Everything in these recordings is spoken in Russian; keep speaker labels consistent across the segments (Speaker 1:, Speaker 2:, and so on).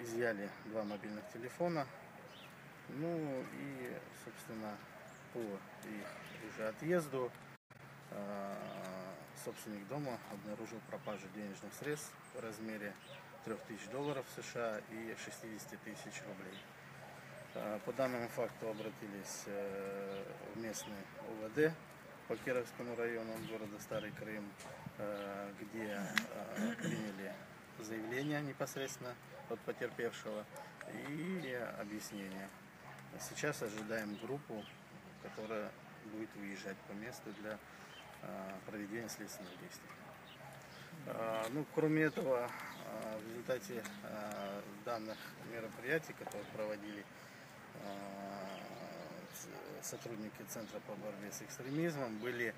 Speaker 1: изъяли 2 мобильных телефона. Ну и, собственно, по их уже отъезду собственник дома обнаружил пропажу денежных средств в размере $3000 США и 60 тысяч рублей. По данному факту обратились в местный ОВД по Кировскому району города Старый Крым, где приняли заявление непосредственно от потерпевшего и объяснение. Сейчас ожидаем группу, которая будет выезжать по месту для проведения следственных действий. Ну, кроме этого, в результате данных мероприятий, которые проводили сотрудники Центра по борьбе с экстремизмом, были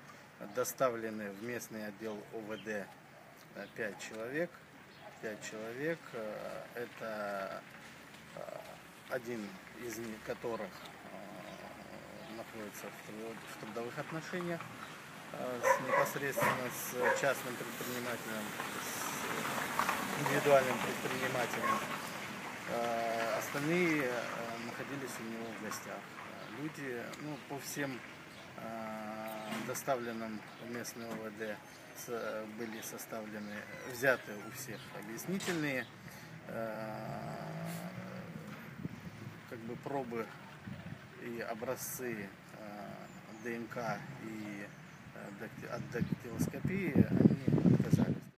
Speaker 1: доставлены в местный отдел ОВД 5 человек. 5 человек. Это один из которых находится в трудовых отношениях непосредственно с частным предпринимателем, с индивидуальным предпринимателем. Остальные находились у него в гостях. Люди, ну, по всем доставленным в местный ОВД были составлены, взяты у всех объяснительные, как бы пробы и образцы ДНК и от дактилоскопии они отказали.